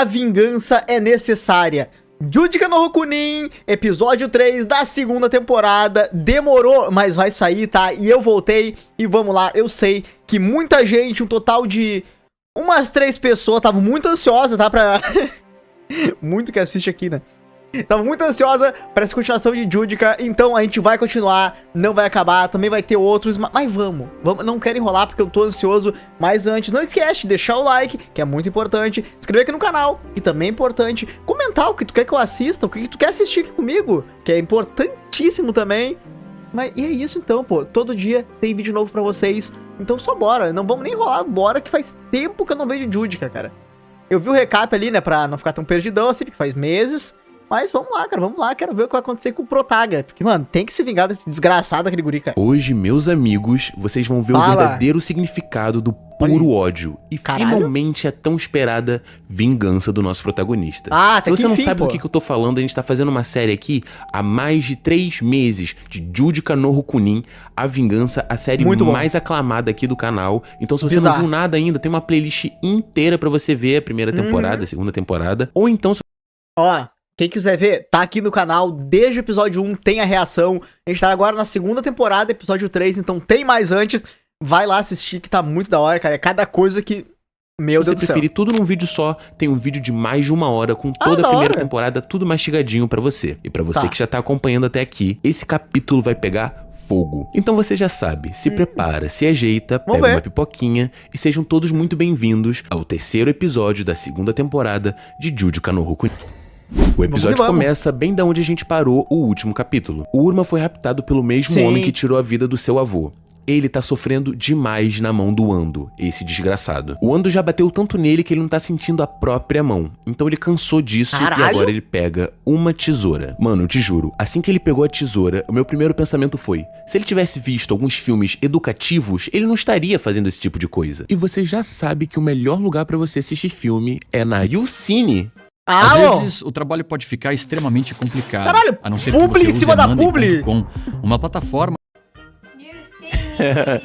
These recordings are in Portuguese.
A vingança é necessária. Jujutsu no Rokunin, episódio 3 da segunda temporada. Demorou, mas vai sair, tá? E eu voltei e vamos lá. Eu sei que muita gente, um total de umas 3 pessoas, tava muito ansiosa, tá? Pra... muito que assiste aqui, né? Tava muito ansiosa pra essa continuação de Jujutsu, então a gente vai continuar, não vai acabar, também vai ter outros, mas vamos, não quero enrolar porque eu tô ansioso, mas antes, não esquece de deixar o like, que é muito importante, inscrever aqui no canal, que também é importante, comentar o que tu quer que eu assista, o que tu quer assistir aqui comigo, que é importantíssimo também, e é isso então, pô, todo dia tem vídeo novo pra vocês, então só bora, não vamos nem enrolar, bora que faz tempo que eu não vejo Jujutsu, cara. Eu vi o recap ali, né, pra não ficar tão perdidão assim, porque faz meses. Mas vamos lá, cara, vamos lá, quero ver o que vai acontecer com o Protaga. Porque, mano, tem que se vingar desse desgraçado daquele guri, cara. Hoje, meus amigos, vocês vão ver o verdadeiro significado do puro ódio. E finalmente a tão esperada vingança do nosso protagonista. Se você não sabe do que eu tô falando, a gente tá fazendo uma série aqui há mais de 3 meses de Jujutsu no Rokunin, a vingança, a série mais aclamada aqui do canal. Então, se você não viu nada ainda, tem uma playlist inteira pra você ver a primeira temporada, a segunda temporada. Ou então... Ó... Quem quiser ver, tá aqui no canal, desde o episódio 1 tem a reação. A gente tá agora na segunda temporada, episódio 3, então tem mais antes. Vai lá assistir que tá muito da hora, cara. É cada coisa que... Meu Deus do céu. Se você preferir tudo num vídeo só, tem um vídeo de mais de 1 hora com toda a primeira temporada, tudo mastigadinho pra você. E pra você que já tá acompanhando até aqui, esse capítulo vai pegar fogo. Então você já sabe, se prepara, se ajeita, pega uma pipoquinha e sejam todos muito bem-vindos ao 3º episódio da segunda temporada de Jujutsu no Rokunin. O episódio começa bem da onde a gente parou o último capítulo. O Uruma foi raptado pelo mesmo homem que tirou a vida do seu avô. Ele tá sofrendo demais na mão do Ando, esse desgraçado. O Ando já bateu tanto nele que ele não tá sentindo a própria mão. Então ele cansou disso e agora ele pega uma tesoura. Mano, eu te juro, assim que ele pegou a tesoura, o meu primeiro pensamento foi: se ele tivesse visto alguns filmes educativos, ele não estaria fazendo esse tipo de coisa. E você já sabe que o melhor lugar pra você assistir filme é na YouCine. Às vezes o trabalho pode ficar extremamente complicado, a não ser que você use a Monday.com, uma plataforma.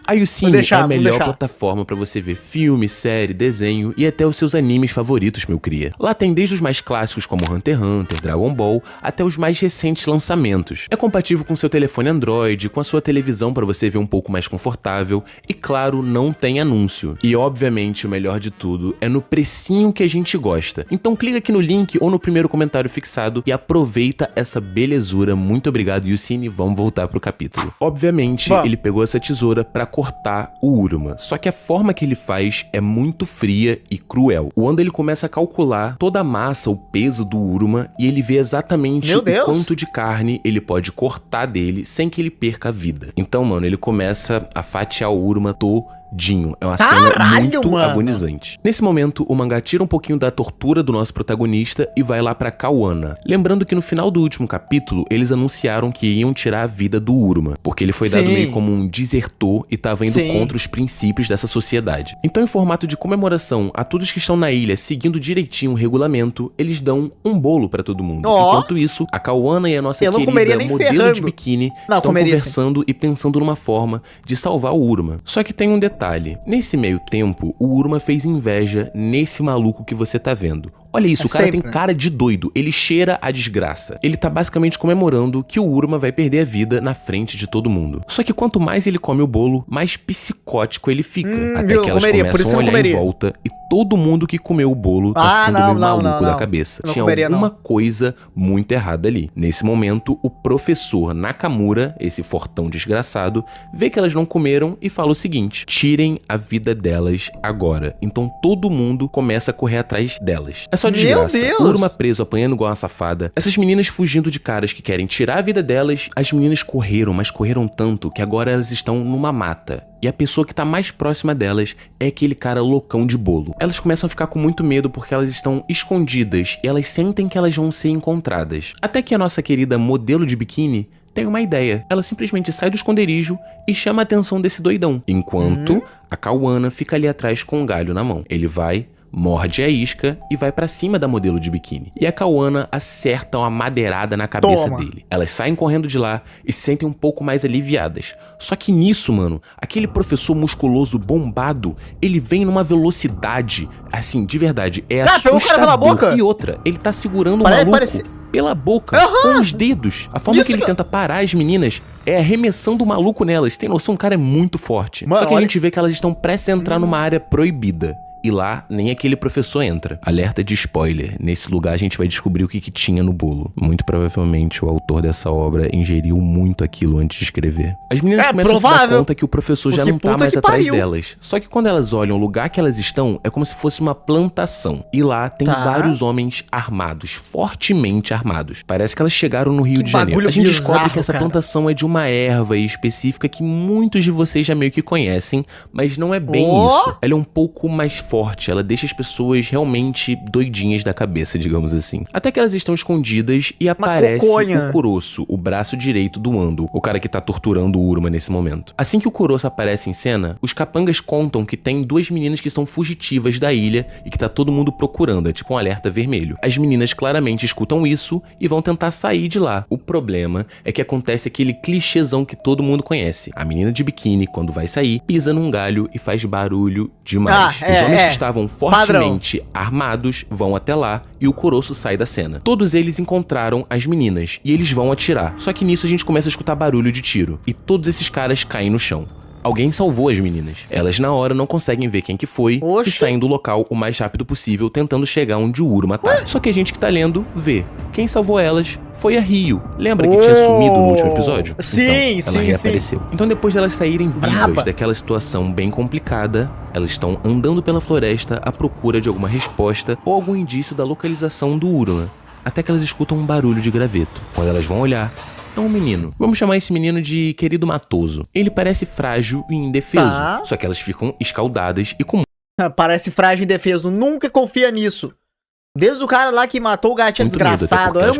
A YouCine é a melhor plataforma pra você ver filme, série, desenho e até os seus animes favoritos, meu cria. Lá tem desde os mais clássicos como Hunter x Hunter, Dragon Ball, até os mais recentes lançamentos. É compatível com seu telefone Android, com a sua televisão pra você ver um pouco mais confortável e, claro, não tem anúncio. E, obviamente, o melhor de tudo é no precinho que a gente gosta. Então clica aqui no link ou no primeiro comentário fixado e aproveita essa belezura. Muito obrigado, YouCine. Vamos voltar pro capítulo. Obviamente, ele pegou essa tesoura pra cortar o Uruma. Só que a forma que ele faz é muito fria e cruel. O Ando ele começa a calcular toda a massa, o peso do Uruma e ele vê exatamente o quanto de carne ele pode cortar dele sem que ele perca a vida. Então, mano, ele começa a fatiar o Uruma todinho. É uma cena muito agonizante. Nesse momento, o mangá tira um pouquinho da tortura do nosso protagonista e vai lá pra Kawana. Lembrando que no final do último capítulo, eles anunciaram que iam tirar a vida do Uruma, porque ele foi dado meio como um desertor e tava indo contra os princípios dessa sociedade. Então, em formato de comemoração a todos que estão na ilha seguindo direitinho o regulamento, eles dão um bolo pra todo mundo. Enquanto isso, a Kawana e a nossa querida modelo de biquíni estão conversando e pensando numa forma de salvar o Uruma. Só que tem um detalhe. Nesse meio tempo, o Uruma fez inveja nesse maluco que você tá vendo. Olha isso, o cara tem cara de doido, ele cheira a desgraça. Ele tá basicamente comemorando que o Uruma vai perder a vida na frente de todo mundo. Só que quanto mais ele come o bolo, mais psicótico ele fica. Até que elas começam a olhar em volta e todo mundo que comeu o bolo tá ficando meio maluco da cabeça. Tinha alguma coisa muito errada ali. Nesse momento, o professor Nakamura, esse fortão desgraçado, vê que elas não comeram e fala o seguinte: tirem a vida delas agora. Então todo mundo começa a correr atrás delas. É só desgraça. O Uruma preso apanhando igual uma safada. Essas meninas fugindo de caras que querem tirar a vida delas. As meninas correram, mas correram tanto que agora elas estão numa mata. E a pessoa que tá mais próxima delas é aquele cara loucão de bolo. Elas começam a ficar com muito medo porque elas estão escondidas e elas sentem que elas vão ser encontradas. Até que a nossa querida modelo de biquíni tem uma ideia. Ela simplesmente sai do esconderijo e chama a atenção desse doidão. Enquanto a Kawana fica ali atrás com um galho na mão. Ele vai, morde a isca e vai pra cima da modelo de biquíni. E a Kawana acerta uma madeirada na cabeça dele. Elas saem correndo de lá e se sentem um pouco mais aliviadas. Só que nisso, mano, aquele professor musculoso bombado, ele vem numa velocidade, assim, de verdade, é assustador. Pegou o cara pela boca. E outra, ele tá segurando o maluco pela boca, com os dedos. A forma que ele tenta parar as meninas é arremessando o maluco nelas. Tem noção? O cara é muito forte. Mano, só que a gente vê que elas estão prestes a entrar numa área proibida. E lá, nem aquele professor entra. Alerta de spoiler. Nesse lugar a gente vai descobrir o que tinha no bolo. Muito provavelmente o autor dessa obra ingeriu muito aquilo antes de escrever. As meninas começam a se dar conta que o professor já não tá mais atrás delas. Só que quando elas olham o lugar que elas estão, é como se fosse uma plantação. E lá tem vários homens armados, fortemente armados. Parece que elas chegaram no Rio de Janeiro. A gente descobre que essa plantação é de uma erva específica que muitos de vocês já meio que conhecem, mas não é bem isso. Ela é um pouco mais forte, ela deixa as pessoas realmente doidinhas da cabeça, digamos assim. Até que elas estão escondidas e aparece o Kurosu, o braço direito do Ando, o cara que tá torturando o Uruma nesse momento. Assim que o Kurosu aparece em cena, os capangas contam que tem duas meninas que são fugitivas da ilha e que tá todo mundo procurando, é tipo um alerta vermelho. As meninas claramente escutam isso e vão tentar sair de lá. O problema é que acontece aquele clichêzão que todo mundo conhece. A menina de biquíni, quando vai sair, pisa num galho e faz barulho demais. Os homens que estavam fortemente armados vão até lá e o Kurosu sai da cena. Todos eles encontraram as meninas e eles vão atirar. Só que nisso a gente começa a escutar barulho de tiro e todos esses caras caem no chão. Alguém salvou as meninas. Elas na hora não conseguem ver quem que foi e saem do local o mais rápido possível, tentando chegar onde o Uruma tá. Só que a gente que tá lendo vê. Quem salvou elas foi a Ryo. Lembra que tinha sumido no último episódio? Sim, então, ela reapareceu. Então depois delas saírem vivas daquela situação bem complicada, elas estão andando pela floresta à procura de alguma resposta ou algum indício da localização do Uruma. Até que elas escutam um barulho de graveto. Quando elas vão olhar, é um menino. Vamos chamar esse menino de querido Matoso. Ele parece frágil e indefeso. Só que elas ficam escaldadas e com... Parece frágil e indefeso. Nunca confia nisso. Desde o cara lá que matou o gatinho desgraçado. Eu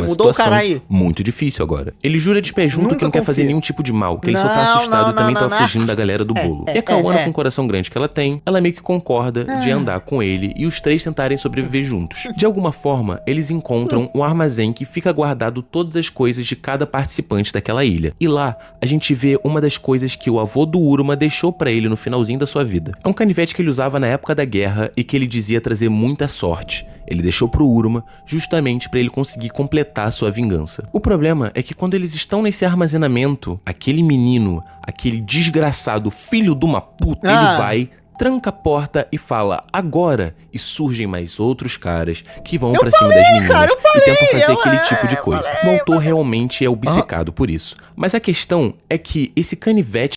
mudou o cara aí. Muito difícil agora. Ele jura de pé junto que não quer fazer nenhum tipo de mal, que ele só tá assustado e também tá fugindo da galera do bolo. E a Kawana, com o coração grande que ela tem, ela meio que concorda de andar com ele e os três tentarem sobreviver juntos. De alguma forma, eles encontram um armazém que fica guardado todas as coisas de cada participante daquela ilha. E lá, a gente vê uma das coisas que o avô do Uruma deixou pra ele no finalzinho da sua vida. É um canivete que ele usava na época da guerra e que ele dizia trazer muita sorte. Ele deixou pro Uruma justamente para ele conseguir completar sua vingança. O problema é que quando eles estão nesse armazenamento, aquele menino, aquele desgraçado filho de uma puta, ele vai, tranca a porta e fala agora, e surgem mais outros caras que vão pra cima das meninas e tentam fazer aquele tipo de coisa. O autor realmente é obcecado por isso. Mas a questão é que esse canivete...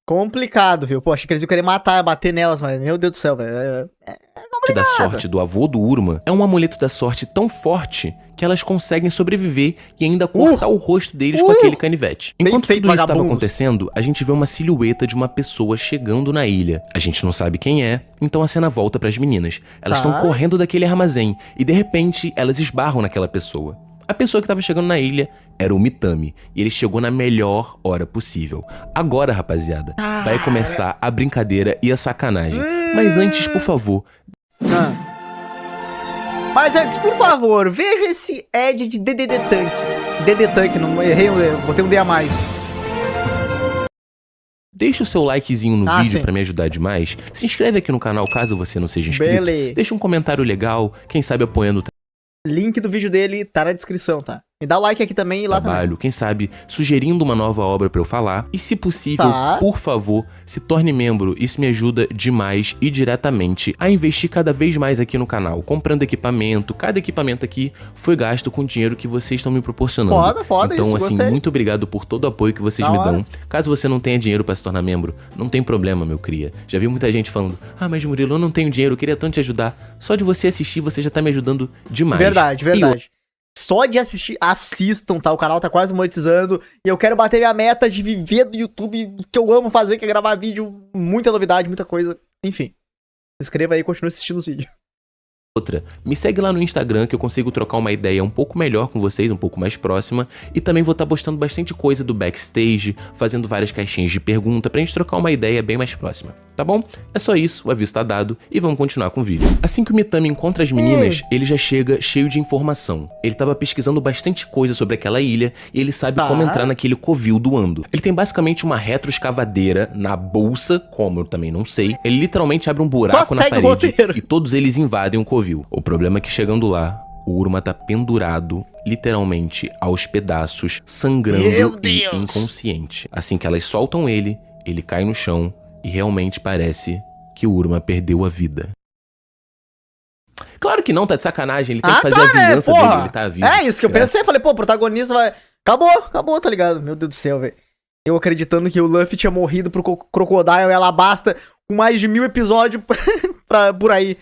Complicado, viu? Pô, achei que eles iam querer matar, bater nelas, mas meu Deus do céu, velho. Da sorte do avô do Uruma é um amuleto da sorte tão forte que elas conseguem sobreviver e ainda cortar o rosto deles com aquele canivete. Enquanto tudo isso estava acontecendo, a gente vê uma silhueta de uma pessoa chegando na ilha. A gente não sabe quem é, então a cena volta pras meninas. Elas estão correndo daquele armazém e de repente elas esbarram naquela pessoa. A pessoa que estava chegando na ilha era o Mitami, e ele chegou na melhor hora possível. Agora, rapaziada, vai começar a brincadeira e a sacanagem. Mas antes, por favor... Mas antes, por favor, veja esse Ed de DDD Tank. DD Tank, não errei, botei um D a mais. Deixa o seu likezinho no vídeo pra me ajudar demais. Se inscreve aqui no canal caso você não seja inscrito. Deixa um comentário legal, quem sabe apoiando o link do vídeo dele tá na descrição, tá? Me dá o like aqui também e lá também. Quem sabe, sugerindo uma nova obra pra eu falar. E se possível, por favor, se torne membro. Isso me ajuda demais e diretamente a investir cada vez mais aqui no canal. Comprando equipamento. Cada equipamento aqui foi gasto com o dinheiro que vocês estão me proporcionando. Foda então, isso, assim, gostei. muito obrigado por todo o apoio que vocês me dão. Caso você não tenha dinheiro pra se tornar membro, não tem problema, meu cria. Já vi muita gente falando, mas Murilo, eu não tenho dinheiro, eu queria tanto te ajudar. Só de você assistir, você já tá me ajudando demais. Verdade. Só de assistir, assistam, tá? O canal tá quase monetizando. E eu quero bater minha meta de viver do YouTube, que eu amo fazer, que é gravar vídeo. Muita novidade, muita coisa. Enfim, se inscreva aí e continue assistindo os vídeos. Outra, me segue lá no Instagram que eu consigo trocar uma ideia um pouco melhor com vocês, um pouco mais próxima, e também vou estar postando bastante coisa do backstage, fazendo várias caixinhas de pergunta pra gente trocar uma ideia bem mais próxima, tá bom? É só isso, o aviso tá dado e vamos continuar com o vídeo. Assim que o Mitami encontra as meninas, ele já chega cheio de informação. Ele tava pesquisando bastante coisa sobre aquela ilha e ele sabe como entrar naquele covil do Ando. Ele tem basicamente uma retroescavadeira na bolsa, como eu também não sei. Ele literalmente abre um buraco na parede e todos eles invadem o covil. O problema é que chegando lá, o Urma tá pendurado, literalmente aos pedaços, sangrando e inconsciente. Assim que elas soltam ele cai no chão e realmente parece que o Urma perdeu a vida. Claro que não, tá de sacanagem, ele tem que fazer a vingança dele, ele tá vivo. É isso que eu pensei, falei, pô, o protagonista vai... Acabou, tá ligado? Meu Deus do céu, velho. Eu acreditando que o Luffy tinha morrido pro Crocodile e Alabasta com mais de 1000 episódios por aí.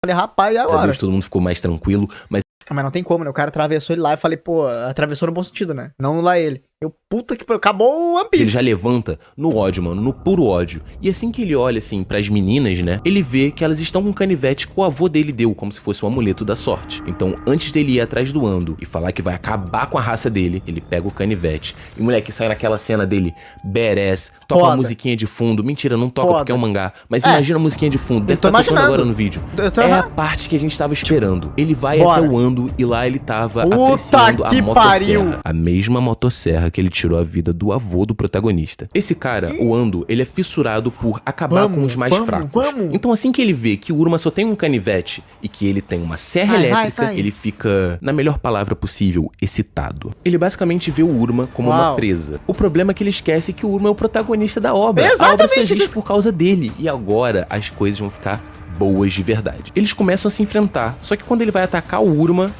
Falei, rapaz, e agora? Deus, todo mundo ficou mais tranquilo, mas não tem como, né? O cara atravessou ele lá e falei, pô, atravessou no bom sentido, né? Não lá ele. Eu, puta que... Acabou o One Piece. Ele já levanta no ódio, mano, no puro ódio. E assim que ele olha, assim, pras meninas, né? Ele vê que elas estão com um canivete que o avô dele deu, como se fosse um amuleto da sorte. Então, antes dele ir atrás do Ando e falar que vai acabar com a raça dele, ele pega o canivete. E, moleque, sai naquela cena dele, badass, toca uma musiquinha de fundo. Mentira, não toca porque é um mangá. Mas imagina a musiquinha de fundo. Deve estar tocando agora no vídeo. É a parte que a gente tava esperando. Ele vai até o Ando e lá ele tava apreciando a motosserra. A mesma motosserra que ele tirou a vida do avô do protagonista. Esse cara, o Ando, ele é fissurado por acabar com os mais fracos. Então assim que ele vê que o Urma só tem um canivete e que ele tem uma serra elétrica, ele fica, na melhor palavra possível, excitado. Ele basicamente vê o Urma como uma presa. O problema é que ele esquece que o Urma é o protagonista da obra. A obra só existe por causa dele. E agora as coisas vão ficar boas de verdade. Eles começam a se enfrentar, só que quando ele vai atacar o Urma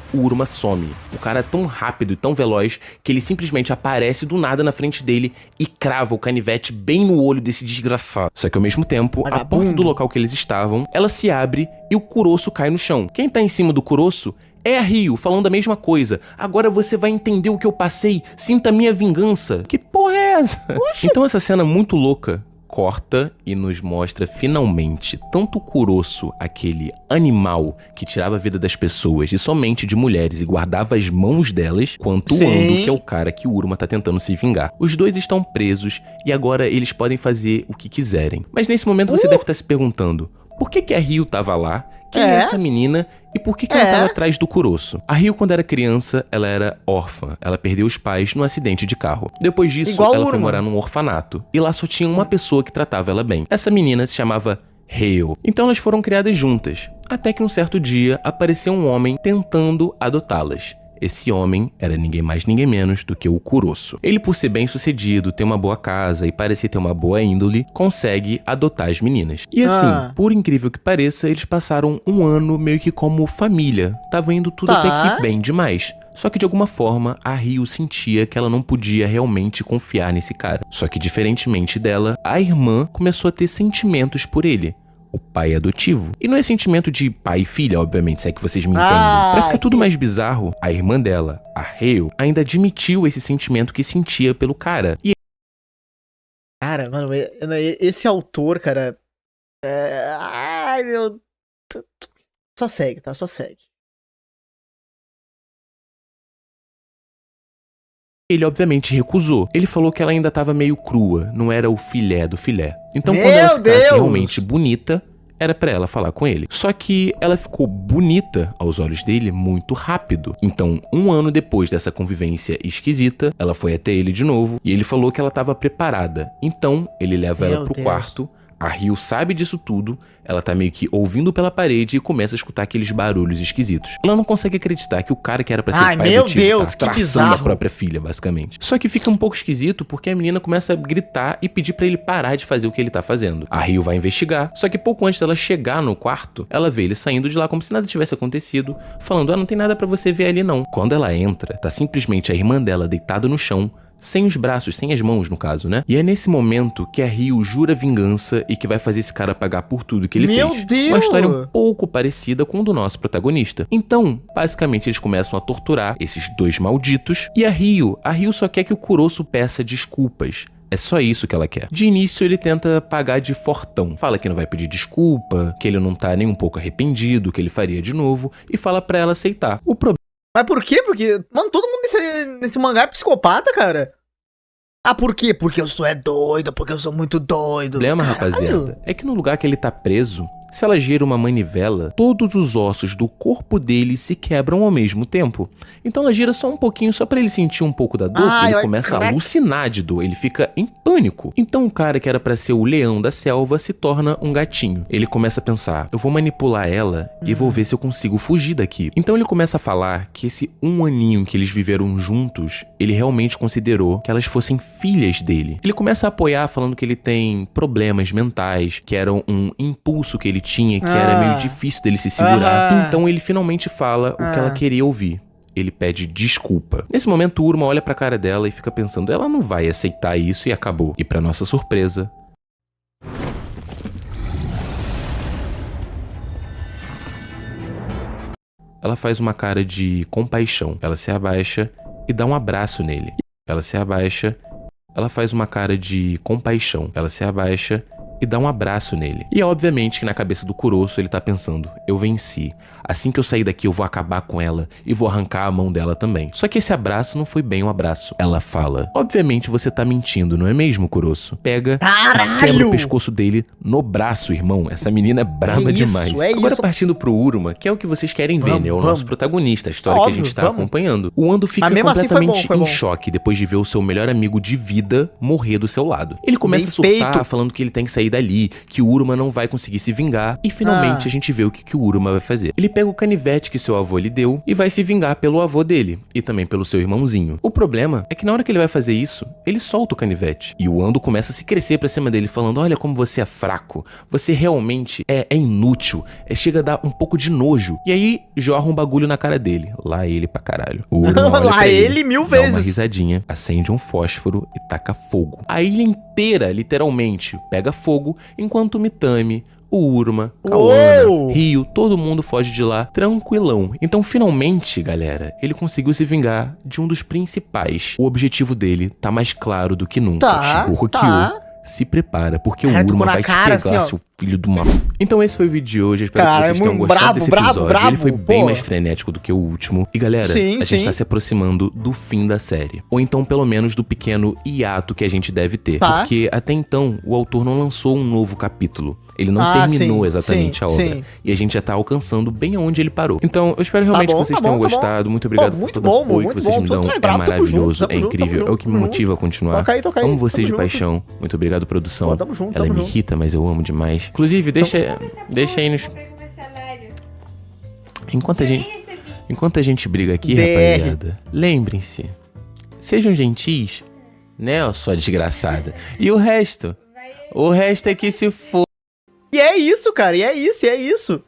some. O cara é tão rápido e tão veloz que ele simplesmente aparece do nada na frente dele e crava o canivete bem no olho desse desgraçado. Só que ao mesmo tempo, a porta do local que eles estavam, ela se abre e o Kuroso cai no chão. Quem tá em cima do Kuroso é a Ryo, falando a mesma coisa. Agora você vai entender o que eu passei, sinta a minha vingança. Que porra é essa? Então essa cena muito louca corta e nos mostra finalmente tanto o Kuroso, aquele animal que tirava a vida das pessoas e somente de mulheres e guardava as mãos delas, quanto o Ando, que é o cara que o Urma tá tentando se vingar. Os dois estão presos e agora eles podem fazer o que quiserem. Mas nesse momento você deve estar se perguntando, por que a Ryo tava lá? Quem é essa menina e por que ela estava atrás do Kuroso? A Ryo, quando era criança, ela era órfã. Ela perdeu os pais num acidente de carro. Depois disso, ela foi morar num orfanato. E lá só tinha uma pessoa que tratava ela bem. Essa menina se chamava Ryo. Então elas foram criadas juntas. Até que um certo dia, apareceu um homem tentando adotá-las. Esse homem era ninguém mais, ninguém menos do que o Kuroso. Ele, por ser bem sucedido, ter uma boa casa e parecer ter uma boa índole, consegue adotar as meninas. E assim, por incrível que pareça, eles passaram um ano meio que como família. Tava indo tudo até que bem demais. Só que de alguma forma, a Ryo sentia que ela não podia realmente confiar nesse cara. Só que diferentemente dela, a irmã começou a ter sentimentos por ele. O pai adotivo. E não é sentimento de pai e filha, obviamente, se é que vocês me entendem. Pra ficar tudo mais bizarro, a irmã dela, a Ryo, ainda admitiu esse sentimento que sentia pelo cara. E cara, mano, esse autor, cara... Ai, meu... Só segue, tá? Só segue. ele obviamente recusou. Ele falou que ela ainda estava meio crua, não era o filé do filé. Então quando ela ficasse realmente bonita, era pra ela falar com ele. Só que ela ficou bonita aos olhos dele muito rápido. Então, um ano depois dessa convivência esquisita, ela foi até ele de novo e ele falou que ela estava preparada. Então, ele leva ela pro quarto. A Ryo sabe disso tudo, ela tá meio que ouvindo pela parede e começa a escutar aqueles barulhos esquisitos. Ela não consegue acreditar que o cara que era pra ser pai adotivo tá traçando a própria filha, basicamente. Só que fica um pouco esquisito porque a menina começa a gritar e pedir pra ele parar de fazer o que ele tá fazendo. A Ryo vai investigar, só que pouco antes dela chegar no quarto, ela vê ele saindo de lá como se nada tivesse acontecido, falando, não tem nada pra você ver ali não. Quando ela entra, tá simplesmente a irmã dela deitada no chão, sem os braços, sem as mãos no caso, né? E é nesse momento que a Ryo jura vingança e que vai fazer esse cara pagar por tudo que ele fez. Meu Deus! Uma história um pouco parecida com o do nosso protagonista. Então, basicamente eles começam a torturar esses dois malditos e a Ryo só quer que o Kuroso peça desculpas. É só isso que ela quer. De início, ele tenta pagar de fortão. Fala que não vai pedir desculpa, que ele não tá nem um pouco arrependido, que ele faria de novo, e fala pra ela aceitar. O problema... Mas por quê? Porque, mano, todo mundo nesse mangá é psicopata, cara. Ah, por quê? Porque eu sou doido, porque eu sou muito doido. O problema, rapaziada, é que no lugar que ele tá preso, se ela gira uma manivela, todos os ossos do corpo dele se quebram ao mesmo tempo. Então ela gira só um pouquinho, só pra ele sentir um pouco da dor, ele começa a alucinar de dor, ele fica em pânico. Então o cara que era pra ser o leão da selva se torna um gatinho. Ele começa a pensar, eu vou manipular ela e vou ver se eu consigo fugir daqui. Então ele começa a falar que esse um aninho que eles viveram juntos, ele realmente considerou que elas fossem filhas dele. Ele começa a apoiar falando que ele tem problemas mentais, que eram um impulso que ele tinha, que era meio difícil dele se segurar. Então ele finalmente fala o que ela queria ouvir. Ele pede desculpa. Nesse momento, o Uruma olha pra cara dela e fica pensando, ela não vai aceitar isso e acabou. E pra nossa surpresa... ela faz uma cara de compaixão. Ela se abaixa e dá um abraço nele. Ela se abaixa, ela faz uma cara de compaixão. Ela se abaixa e dá um abraço nele. E é obviamente que na cabeça do Kuroso ele tá pensando, eu venci. Assim que eu sair daqui eu vou acabar com ela e vou arrancar a mão dela também. Só que esse abraço não foi bem um abraço. Ela fala, obviamente você tá mentindo, não é mesmo, Kuroso? Pega e quebra o pescoço dele no braço, irmão. Essa menina é braba demais. Agora partindo pro Uruma, que é o que vocês querem ver, né? O nosso protagonista, a história que a gente tá acompanhando. O Ando fica completamente em choque depois de ver o seu melhor amigo de vida morrer do seu lado. Ele começa a surtar, falando que ele tem que sair dali, que o Uruma não vai conseguir se vingar, e finalmente a gente vê o que o Uruma vai fazer. Ele pega o canivete que seu avô lhe deu e vai se vingar pelo avô dele, e também pelo seu irmãozinho. O problema é que na hora que ele vai fazer isso, ele solta o canivete, e o Ando começa a se crescer pra cima dele, falando, olha como você é fraco, você realmente é inútil, chega a dar um pouco de nojo. E aí, jorra um bagulho na cara dele. Lá ele pra caralho. O Uruma olha lá ele mil vezes. Dá uma risadinha, acende um fósforo e taca fogo. A ilha inteira, literalmente, pega fogo, enquanto o Mitami, o Uruma, Kawana, Ryo, todo mundo foge de lá tranquilão. Então, finalmente, galera, ele conseguiu se vingar de um dos principais. O objetivo dele tá mais claro do que nunca. Shigoro Kyo se prepara, porque o Uruma vai te pegar, assim, seu filho de uma... Então esse foi o vídeo de hoje, espero que vocês tenham gostado desse episódio. Ele foi bem mais frenético do que o último. E galera, a gente tá se aproximando do fim da série. Ou então, pelo menos, do pequeno hiato que a gente deve ter. Porque até então, o autor não lançou um novo capítulo. Ele não terminou exatamente a obra. E a gente já tá alcançando bem aonde ele parou. Então, eu espero realmente que vocês tenham gostado. Muito obrigado por todo o apoio que vocês me dão. É maravilhoso, é incrível. É o que me motiva a continuar. Amo vocês de paixão. Muito obrigado, produção. Ela me irrita, mas eu amo demais. Inclusive, deixa aí nos... Enquanto a gente briga aqui, rapaziada, lembrem-se. Sejam gentis, né, ó, sua desgraçada. E o resto é que se for... E é isso, cara, e é isso.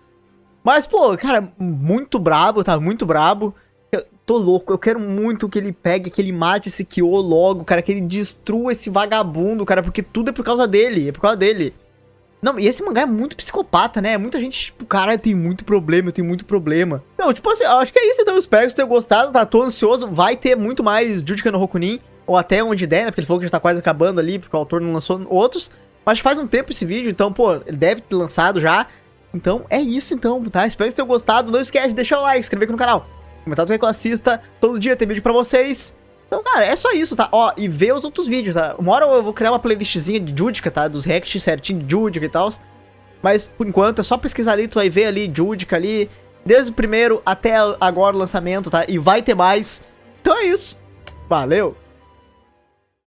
Mas, pô, cara, muito brabo, tá? Muito brabo. Eu tô louco, eu quero muito que ele pegue, que ele mate esse Kyo logo, cara, que ele destrua esse vagabundo, cara, porque tudo é por causa dele, Não, e esse mangá é muito psicopata, né? Muita gente, tipo, cara, eu tenho muito problema. Não, tipo assim, eu acho que é isso, então eu espero que vocês tenham gostado, tá? Tô ansioso, vai ter muito mais Jujutsu no Rokunin, ou até onde der, né? Porque ele falou que já tá quase acabando ali, porque o autor não lançou outros. Mas faz um tempo esse vídeo, então, pô, ele deve ter lançado já. Então, é isso então, tá? Espero que vocês tenham gostado. Não esquece de deixar o like, se inscrever aqui no canal. Comentar tudo que eu assista. Todo dia tem vídeo pra vocês. Então, cara, é só isso, tá? Ó, e ver os outros vídeos, tá? Uma hora eu vou criar uma playlistzinha de Judica, tá? Dos reacts certinho de Judica e tal. Mas, por enquanto, é só pesquisar ali, tu vai ver ali Judica ali. Desde o primeiro até agora o lançamento, tá? E vai ter mais. Então é isso. Valeu!